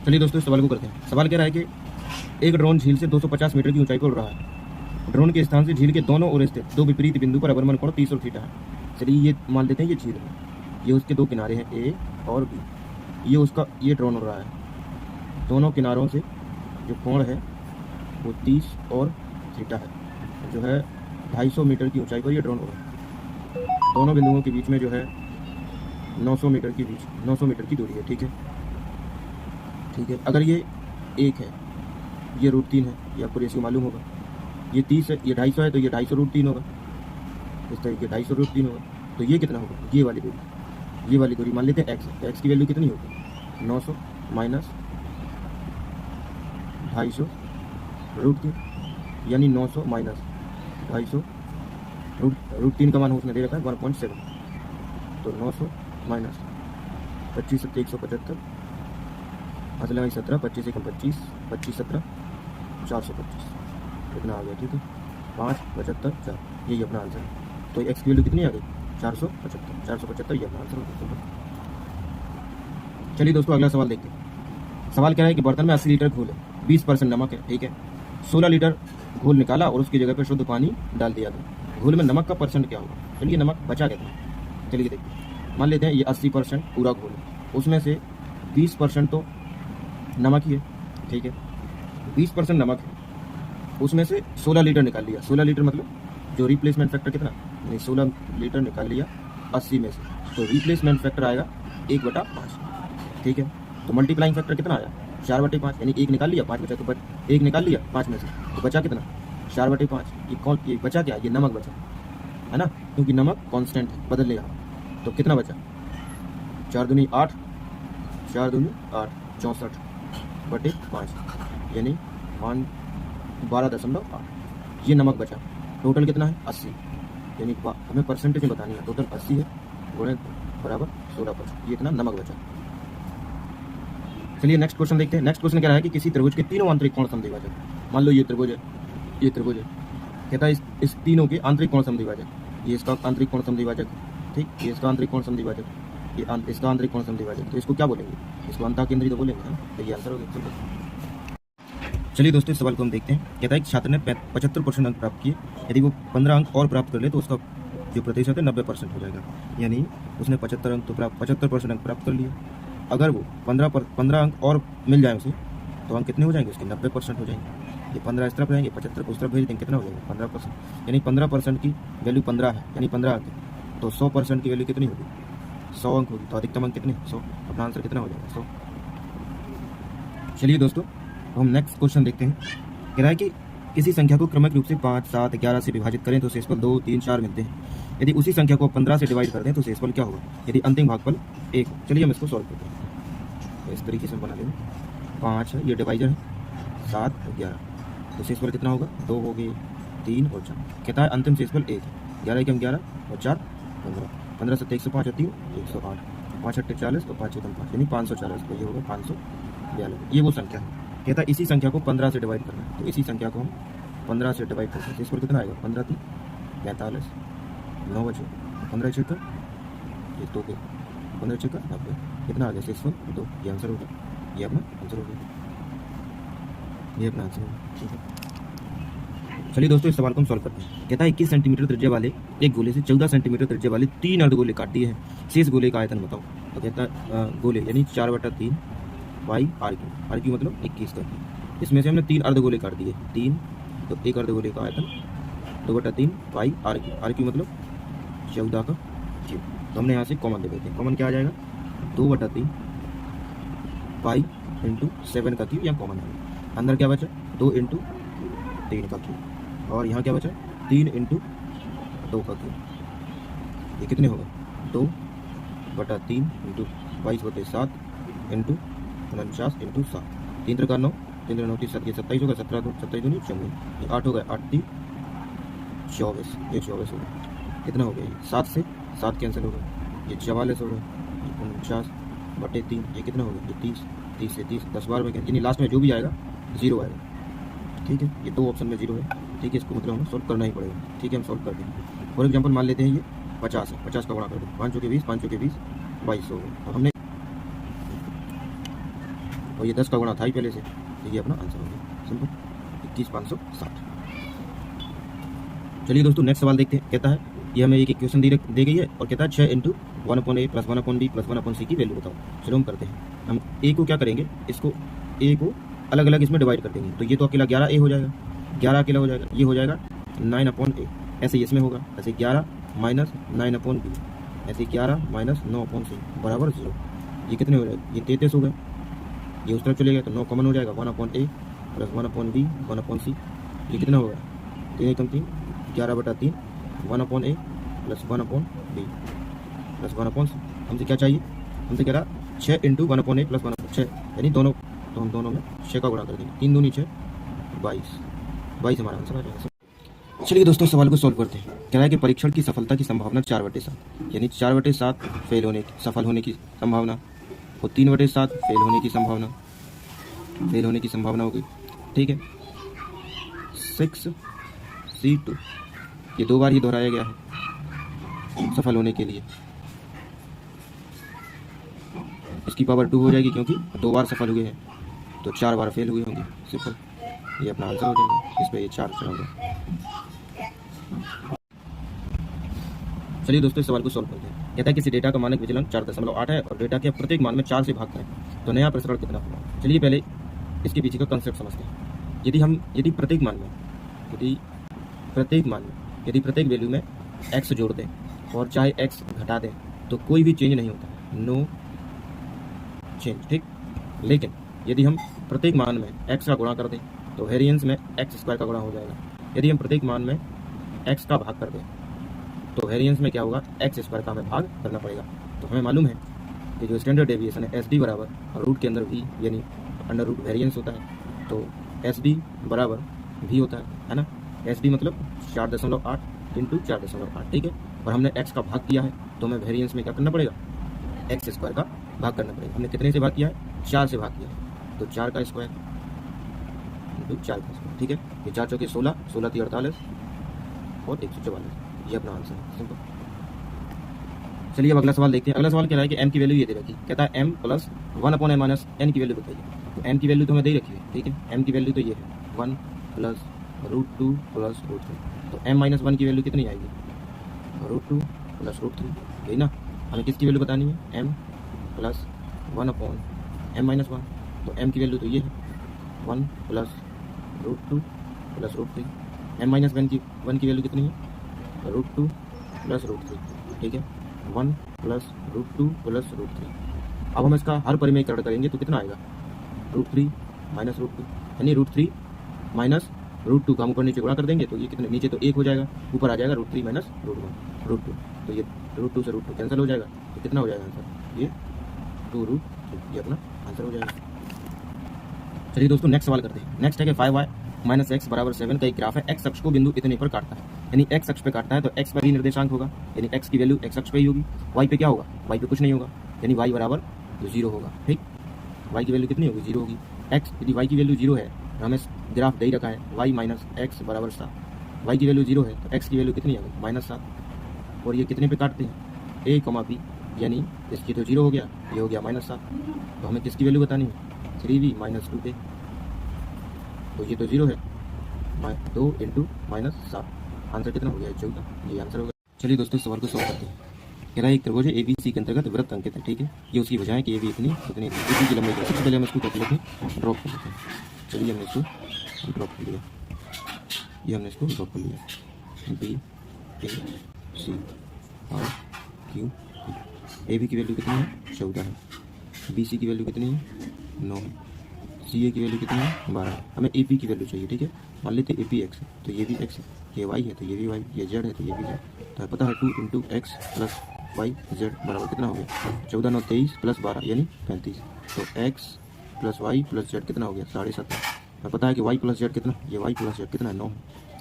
चलिए दोस्तों इस सवाल को करते हैं। सवाल कह रहा है कि एक ड्रोन झील से 250 मीटर की ऊंचाई पर उड़ रहा है। ड्रोन के स्थान से झील के दोनों ओर स्थित दो विपरीत बिंदु पर अवनमन कोण 30 और थीटा है। चलिए ये मान लेते हैं ये झील है, ये उसके दो किनारे हैं ए और बी, ये ड्रोन उड़ रहा है। दोनों किनारों से जो कोण है वो 30 और थीटा है, जो है 250 मीटर की ऊंचाई पर ये ड्रोन उड़ रहा है। दोनों बिंदुओं के बीच में जो है 900 मीटर की दूरी है। ठीक है। अगर ये 1 है, ये √3 है, ये आपको रेशियो मालूम होगा। ये 30 है, ये 250 है, तो ये 250 √3 होगा। इस तरीके 250 √3 होगा। तो ये कितना होगा? ये वाली दूरी मान लेते हैं x है। तो x की वैल्यू कितनी होगी? 900 माइनस 250 √3, यानी 900 माइनस 250 √3 का मान उसने दे रखा है 1.7। तो 900 माइनस 25 7 175, असल में 17, 25 1 25, 25 17 425, इतना आ गया। ठीक है, 5 75 4, यही अपना आंसर है। तो एक्स की वैल्यू कितनी आ गई? 475 ये अपना आंसर हो गया। चलिए दोस्तों अगला सवाल देखते हैं। सवाल कह रहा है कि बर्तन में 80 लीटर घोल है, 20% नमक है। ठीक है, 16 लीटर घोल निकाला और उसकी जगह पर शुद्ध पानी डाल दिया गया। घोल में नमक का परसेंट क्या होगा? चलिए नमक बचा कितना? चलिए देखिए, मान लेते हैं ये 80% पूरा घोल है, उसमें से 20% तो नमक ही है। ठीक है, 20% नमक है, उसमें से 16 लीटर निकाल लिया। 16 लीटर मतलब जो रिप्लेसमेंट फैक्टर कितना? नहीं, 16 लीटर निकाल लिया 80 में से, तो रिप्लेसमेंट फैक्टर आएगा 1/5। ठीक है, तो मल्टीप्लाइंग फैक्टर कितना आया? 4/5, यानी 1 निकाल लिया 5 बचा, तो 1 निकाल लिया 5 में से, तो बचा कितना? 4/5। ये बचा क्या? ये नमक बचा है ना, क्योंकि नमक कांस्टेंट है, बदल लेगा। तो कितना बचा? 4 दूनी 8, 4 दूनी 8, 64/5, यानी 12.8। ये नमक बचा। टोटल कितना है? 80, यानी हमें परसेंटेज में बतानी है। टोटल 80 है, गुणे बराबर 16%, ये इतना नमक बचा। चलिए नेक्स्ट क्वेश्चन देखते हैं। नेक्स्ट क्वेश्चन कह रहा है कि किसी त्रिभुज के तीनों आंतरिक कोण समद्विभाजक। मान लो ये त्रिभुज है, ये त्रिभुज है, कहता है इस तीनों के आंतरिक कोण समद्विभाजक। ये इसका आंतरिक कोण समद्विभाजक, ठीक, ये इसका आंतरिक कोण समद्विभाजक, ये इसका आंतरिक कोण समद्विभाजक। तो इसको क्या बोलेंगे? इसको अंतःकेंद्री तो बोलेंगे ना। तो ये आंसर हो गया। चलिए दोस्तों इस सवाल को हम देखते हैं। कहता है कि छात्र ने 75% अंक प्राप्त किए, यदि वो 15 अंक और प्राप्त कर ले तो उसका जो प्रतिशत है 90% हो जाएगा। यानी उसने 75% अंक प्राप्त कर लिया। अगर वो 15 अंक और मिल जाए उसे, तो अंक कितने हो जाएंगे उसके? 90% हो जाएंगे। ये 15 इस तरफ रहेंगे, 75 को उस तरफ भेज देंगे, कितना हो जाएगा? 15%। यानी 15% की वैल्यू 15 है, यानी 15 अंक है। तो 100% की वैल्यू कितनी होगी? 100 अंक होगी। तो अधिकतम अंक कितने? 100। अपना आंसर कितना हो जाएगा? 100। चलिए दोस्तों हम नेक्स्ट क्वेश्चन देखते हैं। कह रहा है कि किसी संख्या को क्रमिक रूप से 5, 7, 11 से विभाजित करें तो शेषफल 2, 3, 4 मिलते हैं। यदि उसी संख्या को 15 से डिवाइड कर दें तो शेषफल क्या होगा? यदि अंतिम भागफल 1 हो। चलिए हम इसको सॉल्व करते हैं। तो इस तरीके से बना लेंगे। 5 है, ये डिवाइजर है, 7 और 11, तो शेषफल कितना होगा? 2 हो गए, 3 और 4। कहता है अंतिम शेषफल 1 है। 11 के हम 11 और 4 15, 15 7 105 और 3 108, 5 8 40 और 5 1 5, यानी 540। तो ये होगा 542। ये वो संख्या है। कहता है इसी संख्या को 15 से डिवाइड करना है। तो इसी संख्या को हम 15 से डिवाइड करते हैं। शेषफल कितना आएगा? 15 3 45, 9 बचे, 15 6 ये 2 के 15 6 90, कितना आ गया? शेषफल 2। ये आंसर होगा, ये अपना आंसर हो गया, ये अपना आंसर होगा। ठीक है, चलिए दोस्तों इस सवाल को हम सॉल्व करते हैं। कहता है 21 सेंटीमीटर त्रिज्या वाले एक गोले से 14 सेंटीमीटर त्रिज्या वाले 3 अर्धगोले काट दिए हैं। शेष गोले का आयतन बताओ। तो कहता है गोले यानी 4/3 बाई आर क्यू मतलब 21 का। इसमें से हमने 3 अर्धगोले काट दिए, 3, तो एक अर्धगोले का आयतन 2/3 बाई आर क्यू मतलब 14 का क्यूब। तो हमने यहाँ से कॉमन दे देते हैं। कॉमन क्या आ जाएगा? 2/3 बाई इंटू 7 का क्यूब, यहाँ कॉमन है। अंदर क्या बचा? 2 इंटू 3 का क्यूब, और यहाँ क्या बचा? 3 इंटू 2 का क्यूब। ये कितने होगा? 2/3 इंटू 22/7 इंटू 49 इंटू 7, 3 3 9, 3 3 9 7 ये 27 होगा, 17 2 27 दूनी 24, 8 होगा, 8 3 24, ये 24 होगा। कितना हो गया? ये 7 से 7 कैंसिल होगा, ये 44 होगा, 49/3, ये कितना होगा? ये 30, 30 से 30 10 बार में यानी लास्ट में जो भी आएगा 0 आएगा। ठीक है, ये 2 ऑप्शन में 0 है। ठीक है, इसको मतलब हमें सॉल्व करना ही पड़ेगा। ठीक है, हम सॉल्व करते हैं। फॉर एग्जाम्पल मान लेते हैं ये 50 है, 50 का गुणा कर दो, 5 चौके 20, 5 चौके 20, 22 होगा। तो हमने और ये 10 का गुणा था ही पहले से, तो ये अपना आंसर हो गया सिंपल 21,560। चलिए दोस्तों नेक्स्ट सवाल देखते हैं। कहता है ये हमें एक इक्वेशन दी गई है और कहता है 6 into 1/a plus 1/b plus 1/c की वैल्यू बताओ। चलो हम करते हैं। हम ए को क्या करेंगे, इसको ए को अलग अलग इसमें डिवाइड कर देंगे। तो ये तो अकेला 11a हो जाएगा, 11 अकेला हो जाएगा, ये हो जाएगा 9/a। ऐसे ही इसमें होगा, ऐसे 11 माइनस 9/b, ऐसे 11 माइनस 9/c बराबर 0। ये कितने हो जाएगा, ये 33 हो गए। ये उस तरफ चले गए तो 9 कॉमन हो जाएगा, 1/a प्लस 1/b 1/c। ये कितना होगा, 3 कम 3 11/3 1/a plus 1/b plus 1/c। हमसे क्या चाहिए, हमसे कह रहा 6 इंटू 1/a प्लस 1/6, यानी दोनों, तो हम दोनों में 6 का गुणा कर देंगे। 3 दूनी 6 22 हमारा आंसर आ जाएगा। चलिए दोस्तों सवाल को सॉल्व करते हैं। कह रहा है कि परीक्षण की सफलता की संभावना 4/7, यानी 4/7 सफल होने की संभावना और 3/7 फेल होने की संभावना होगी। ठीक है, 6c2 ये 2 बार ही दोहराया गया है सफल होने के लिए। इसकी पावर 2 हो जाएगी क्योंकि 2 बार सफल हुए हैं, तो 4 बार फेल हुए होंगे सिंपल। ये अपना आंसर हो जाएगा, इस पर ये 4 होगा। चलिए दोस्तों इस सवाल को सॉल्व करते हैं। कहता है किसी डेटा का मानक विचलन 4.8 है और डेटा के प्रत्येक मान में 4 से भाग करें तो नया प्रसरण कितना होगा। चलिए पहले इसके पीछे का कंसेप्ट समझते हैं। यदि प्रत्येक मान में यदि प्रत्येक वैल्यू में x जोड़ दें और चाहे x घटा दें तो कोई भी चेंज नहीं होता, नो चेंज। ठीक, लेकिन यदि हम प्रत्येक मान में x का गुणा कर दें तो वेरिएंस में x² का गुणा हो जाएगा। यदि हम प्रत्येक मान में x का भाग कर दें तो वेरिएंस में क्या होगा, x² का हमें भाग करना पड़ेगा। तो हमें मालूम है कि जो स्टैंडर्ड डेविएशन है SD बराबर रूट के अंदर v यानी अंडर रूट वेरिएंस होता है, तो SD बराबर v होता है ना। SD मतलब 4.8 इंटू 4.8। ठीक है, और हमने x का भाग किया है तो हमें वेरिएंस में क्या करना पड़ेगा, x² का भाग करना पड़ेगा। हमने कितने से भाग किया है, 4 से भाग किया है, तो 4 का स्क्वायर इंटू 4 का स्क्वायर। ठीक है, ये 4 चौके 16, 16 × 48 और 144। ये अपना आंसर है सिंपल। चलिए अब अगला सवाल देखते हैं। अगला सवाल कह रहा है कि m की वैल्यू ये दे रखी है। कहता है m plus 1/m minus n की वैल्यू बताइए। तो m की वैल्यू तो हमें दे रखी है। ठीक है, m की वैल्यू तो ये है 1 प्लस √2 प्लस √3। तो m माइनस 1 की वैल्यू कितनी आएगी, √2 प्लस √3, यही ना। हमें किसकी वैल्यू बतानी है, m प्लस 1/m माइनस 1। तो m की वैल्यू तो ये है 1 प्लस √2 प्लस √3। m माइनस 1 की वैल्यू कितनी है, √2 प्लस √3। ठीक है, 1 प्लस √2 प्लस √3। अब हम इसका हर परिमेयकरण करेंगे तो कितना आएगा, √3 माइनस √2, यानी √3 माइनस √2 का हम ऊपर नीचे गुणा कर देंगे तो ये कितने, नीचे तो 1 हो जाएगा, ऊपर आ जाएगा √3 माइनस √2। तो ये √2 से √2 कैंसिल हो जाएगा, तो कितना हो जाएगा आंसर, ये 2√3। ये अपना आंसर हो जाएगा। चलिए दोस्तों नेक्स्ट सवाल करते हैं। नेक्स्ट है कि 5y माइनस x बराबर 7 का एक ग्राफ है। x अक्ष को बिंदु इतने पर काटता है, यानी x अक्ष पे काटता है तो x पर ही निर्देशांक होगा, यानी x की वैल्यू x अक्ष पे ही होगी। y पे क्या होगा, y पे कुछ नहीं होगा, यानी y बराबर 0 होगा। ठीक, y की वैल्यू कितनी होगी, 0 होगी। x यदि y की वैल्यू 0 है, हमें ग्राफ दे ही रखा है y माइनस x बराबर 7। y की वैल्यू 0 है तो x की वैल्यू कितनी आ गई, -7। और ये कितने पे काटते हैं, a, b, यानी इसकी तो 0 हो गया, ये हो गया -7। तो हमें किसकी वैल्यू बतानी है, 3b माइनस 2a। तो ये तो 0 है, 2 इंटू -7, आंसर कितना हो गया, 14। ये आंसर होगा। चलिए दोस्तों सवाल को सॉल्व करते हैं। कह रहा है एक त्रिभुज है ABC के अंतर्गत वृत्त अंकित है। ठीक है, ये उसकी वजह है कि AB इतनी AB की लंबाई। सबसे पहले हम इसको कैलकुलेट में ड्रॉप कर लेते हैं। चलिए हमने इसको ड्रॉप कर लिया, ये हमने इसको ड्रॉप कर लिया, B A C और Q। AB की वैल्यू कितनी है, 14 है। BC की वैल्यू कितनी है, 9 है। CA की वैल्यू कितनी है, 12 है। हमें AP की वैल्यू चाहिए। ठीक है, मान लेते हैं AP x है तो ये भी x है, ये y है तो ये भी y, ये z है तो ये भी z। तो पता है 2 into x plus y z बराबर कितना हो गया, 14 9 23 प्लस 12 यानी 35। तो x plus y plus z कितना हो गया, 7.5। हमें पता है कि y प्लस जेड कितना, ये y प्लस जेड कितना है, 9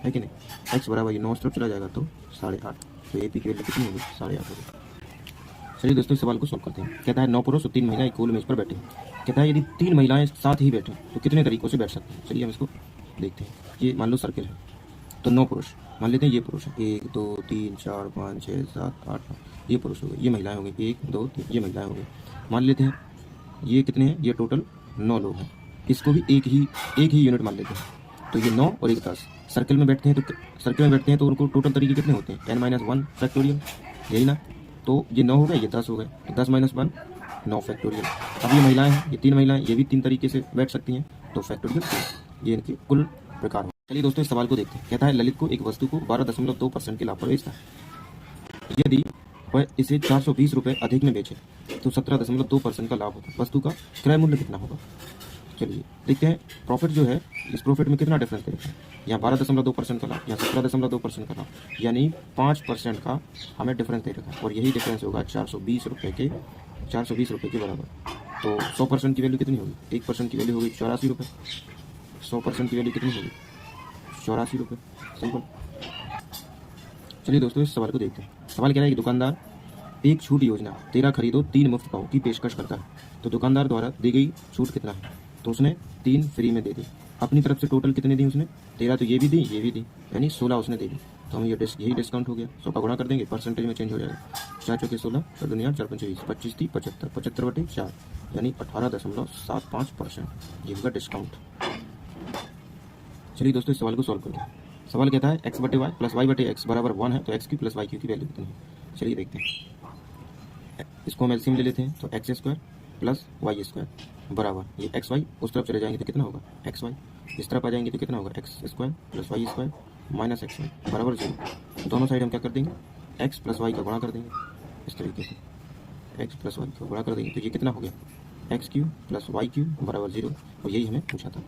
है कि नहीं। x बराबर ये 9 तरफ चला जाएगा तो 8.5। तो ए पी की वैल्यू कितनी होगी, 8.5 होगी। चलिए दोस्तों इस सवाल को सॉल्व करते हैं। कहता है 9 पुरुष और 3 महिलाएं एक गोल मेज पर बैठे हैं। कहता है यदि 3 महिलाएं साथ ही बैठे तो कितने तरीकों से बैठ सकते हैं। चलिए हम इसको देखते हैं। ये मान लो सर्किल है तो 9 पुरुष मान लेते हैं, ये पुरुष है 1 2 3 4 5 6 7 8 ये पुरुष हो गए, ये महिलाएं हो गई 1 2 3 ये महिलाएं हो गई। मान लेते हैं ये कितने हैं, ये टोटल 9 लोग हैं, इसको भी एक ही यूनिट मान लेते हैं। तो ये 9 और एक 10 सर्कल में बैठते हैं तो उनको टोटल तरीके कितने होते हैं, 10 - 1 फैक्टोरियल, यही ना। तो ये 9 हो गए, ये 10 हो गए, तो 10 - 1 9 फैक्टोरियल। अब ये महिलाएं हैं, ये 3 महिलाएं, ये भी 3 तरीके से बैठ सकती हैं, तो फैक्टोरियल 3। ये इनके कुल प्रकार हो। चलिए दोस्तों, इस सवाल को देखते हैं। कहता है ललित को एक वस्तु को 12.2% के लाभ पर बेचता है। यदि वह इसे 420 रुपये अधिक में बेचे तो 17.2% का लाभ होगा। वस्तु का क्रय मूल्य कितना होगा। चलिए देखते हैं प्रॉफिट जो है, इस प्रॉफिट में कितना डिफरेंस देता है। यहाँ 12.2% का लाभ, यहाँ 17.2% का लाभ, यानी 5% का हमें डिफरेंस दे रखा है। और यही डिफरेंस होगा 420 रुपये के बराबर। तो 100% की वैल्यू कितनी होगी, 1% की वैल्यू होगी 84 रुपये। 100% की वैल्यू कितनी होगी, 84 रुपये। सिंपल। चलिए दोस्तों, इस सवाल को देखते हैं। सवाल कह रहा है कि दुकानदार एक छूट योजना 13 खरीदो 3 मुफ्त पाओ की पेशकश करता है। तो दुकानदार द्वारा दी गई छूट कितना है, तो उसने 3 फ्री में दे दी। अपनी तरफ से टोटल कितने दी उसने, 13, तो ये भी दी, यानी 16 उसने दे दी। तो हम यही डिस्काउंट हो गया। 100 का गुणा कर देंगे, परसेंटेज में चेंज हो जाएगा। 4 चौके 16, 4 दूनी 8, 4 पंचे 20, 25 थी 75, 75/4 यानी 18.75%। ये होगा डिस्काउंट। चलिए दोस्तों, इस सवाल को सॉल्व करते हैं। सवाल कहता है x/y + y/x बराबर 1 है, तो x³ + y³ की वैल्यू कितनी है। चलिए देखते हैं। इसको हम एलसीएम ले लेते हैं, तो x² + y² बराबर, ये xy उस तरफ चले जाएंगे तो कितना होगा xy, इस तरफ आ जाएंगे तो कितना होगा x² + y² - xy बराबर 0। दोनों साइड हम क्या कर देंगे, x + y का गुणा कर देंगे। इस तरीके से x + y का गुणा कर देंगे, तो ये कितना हो गया, x³ + y³ बराबर 0। और यही हमें पूछा था।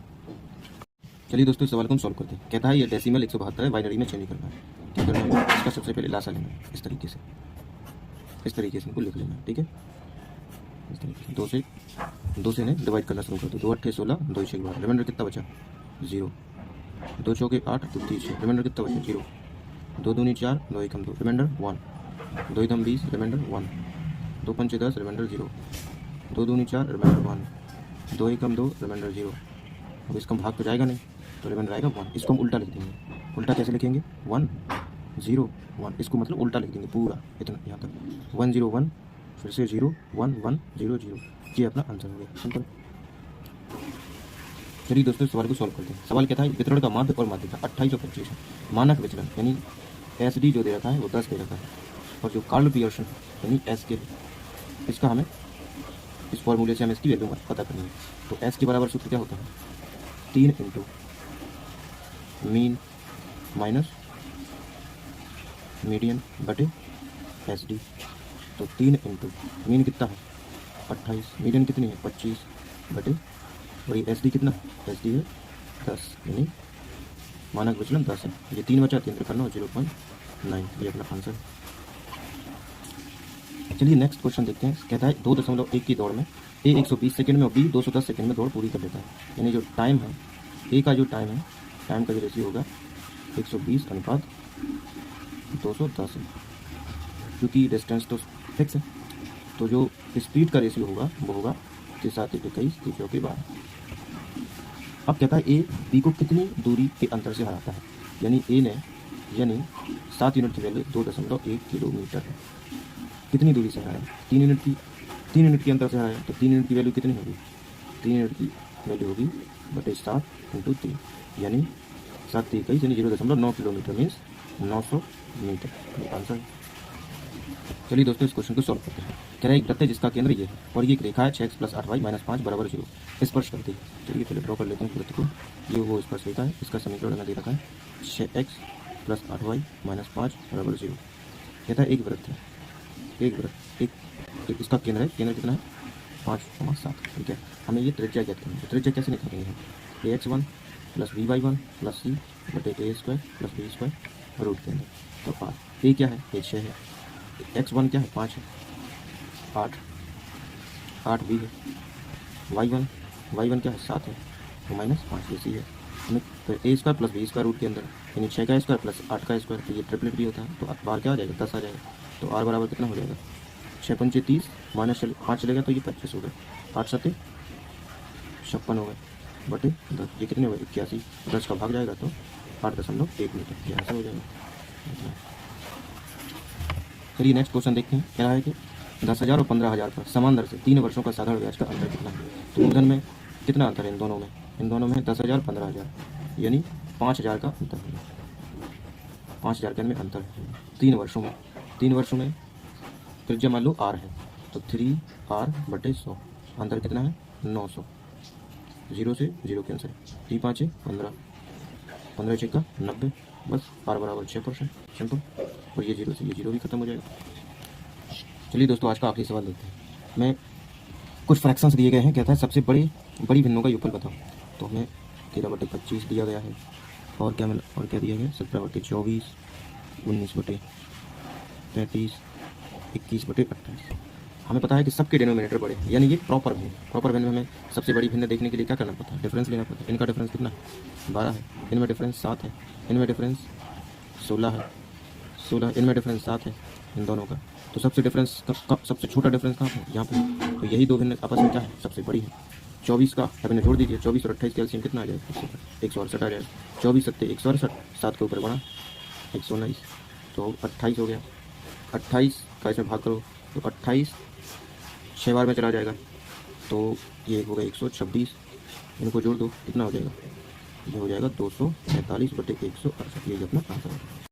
चलिए दोस्तों, इस सवाल को हम सॉल्व करते हैं। कहता है ये डेसिमल 172 है, बाइनरी में चेंज करना है। क्या करना है, इसका सबसे पहले लासा लेना है। इस तरीके से इनको लिख लेना है, ठीक है। इस तरीके से 2 से ने डिवाइड करना शुरू कर दो। 2 8 16, 2 6 12, रिमाइंडर कितना बचा 0। 2 चौके 8, 2 3 6, रिमाइंडर कितना बचा 0। 2 दूनी 4, 2 1 2, रिमाइंडर 1। 2 1 20, रिमाइंडर 1। 2 पंचे 10, रिमाइंडर 0। 2 दूनी 4, रिमाइंडर 1। 2 1 2, रिमाइंडर 0। अब इसका भाग तो जाएगा नहीं, तो रिमाइंडर आएगा 1। इसको हम उल्टा लिख देंगे। उल्टा कैसे लिखेंगे, 1 0 1, इसको मतलब उल्टा लिख देंगे पूरा इतना यहाँ तक। 1 0 1, फिर से 0 1 1 0 0। ये अपना आंसर हो गया, सिंपल। चलिए दोस्तों, सवाल को सॉल्व करते हैं। सवाल क्या था, वितरण का माध्य और माध्यिका 28 और 25 है। मानक विचलन यानी SD जो दे रखा है वो 10 दे रखा है, और जो कार्ल पियर्सन यानी SK, इसका हमें इस फॉर्मूले से हमें इसकी वैल्यू पता करनी है। तो S के बराबर सूत्र क्या होता है, 3 × मीन माइनस मीडियन बटे SD। तो 3 × मीन कितना है 28, मीडियन कितनी है 25 बटे, और ये SD कितना, SD है 10, यानी मानक विचलन 10 है। ये 3 बचा, 3 करना 0.9, ये अपना आंसर। चलिए नेक्स्ट क्वेश्चन देखते हैं। कहता है 2.1 की दौड़ में A 120 सेकंड में और B 210 सेकंड में दौड़ पूरी कर लेता है। यानी जो टाइम है, A का जो टाइम है, टाइम का जो रेशियो होगा 120/210 है, क्योंकि डिस्टेंस तो फिक्स है। तो जो स्पीड का रेशियो होगा वो होगा 7 × 21 3 चौके 12। अब कहता है A B को कितनी दूरी के अंतर से हराता है। यानी A ने 7 यूनिट की वैल्यू 2.1 किलोमीटर है। कितनी दूरी से हराया, 3 यूनिट की अंतर से हराया। तो 3 यूनिट की वैल्यू कितनी होगी, 3 यूनिट की वैल्यू होगी बटे 7 × 3, यानी 7 × 21 यानी 0.9 किलोमीटर मीन्स 900 मीटर। ये आंसर। चलिए दोस्तों, इस क्वेश्चन को सॉल्व करते हैं। कह रहा है एक वृत्त है जिसका केंद्र ये है और ये एक रेखा है 6x + 8y - 5 बराबर 0 स्पर्श करती है। चलिए पहले ड्रॉ कर लेते हैं वृत्त को। ये वो स्पर्श रेखा है, इसका समीकरण हमें दे रखा है 6x + 8y - 5 बराबर 0। कहता है एक वृत्त है, एक इसका केंद्र है, केंद्र कितना है 5,7। ठीक है, हमें ये त्रिज्या ज्ञात करनी है। त्रिज्या कैसे निकालेंगे हम, ax1 + by1 + c बटे a² + b² रूट के अंदर। तो 8 a क्या है, a 6 है, x1 क्या है 5 है, 8 b है, y1 क्या है 7 है, तो -5 ac है। हमें तो a² + b² रूट के अंदर, यानी 6 का स्क्वायर + 8 का स्क्वायर, तो ये ट्रिपलेट भी होता है। तो बार क्या आ जाएगा 10 आ जाएगा। तो r बराबर कितना हो जाएगा 6 पंचे 30 -5 चलेगा तो ये 25 हो गया। 8 7 56 हो गए बटे 10, ये कितने हुए 81। 10 का भाग जाएगा तो 8.1 मीटर, ये आंसर हो जाएगा। चलिए नेक्स्ट क्वेश्चन देखते हैं। क्या है कि 10,000 और 15,000 पर समान दर से 3 वर्षों का साधारण ब्याज का अंतर कितना है। तो मूलधन में कितना अंतर है इन दोनों में? इन दोनों में 10,000 15,000, यानी 5,000 का अंतर है। 5,000 के में अंतर है 3 वर्षों में त्रिज्या मान लो r है, तो 3r/100, अंतर कितना है 900। 0 से 0 कैंसिल, 3 5 है 15, 15 6 का 90, बस r बराबर 6%, सिंपल। और ये 0 से ये 0 भी खत्म हो जाएगा। चलिए दोस्तों, आज का आखिरी सवाल देखते हैं। मैं कुछ फ्रैक्शंस दिए गए हैं, कहता है सबसे बड़ी भिन्नों का योगफल बताओ। तो हमें 13/25 दिया गया है, और क्या दिया गया है 17/24, 19/33, 21/28। हमें पता है कि सबके डिनोमिनेटर बड़े हैं, यानी ये प्रॉपर भिन्न में हमें सबसे बड़ी भिन्न देखने के लिए क्या करना पड़ता है? डिफरेंस लेना पड़ता है। इनका डिफरेंस कितना है? 12 है, इनमें डिफरेंस 7 है, इनमें डिफरेंस 16 है, 16 इनमें डिफरेंस 7 है इन दोनों का। तो सबसे छोटा डिफरेंस कहाँ है? यहाँ पे। तो यही दो भिन्न आपस में क्या है? सबसे बड़ी है। 24 का अपने जोड़ दीजिए, 24 और 28 कैल्शियम कितना आ जाएगा? 168 आ जाएगा। 24 सत्ते 168, 7 के ऊपर बढ़ा 119, तो 28 हो गया। 28 का इसमें भाग करो तो 28 6 बार में चला जाएगा, तो ये हो गया 126। इनको जोड़ दो, कितना हो जाएगा? ये हो जाएगा 245/168, यही अपना आंसर है।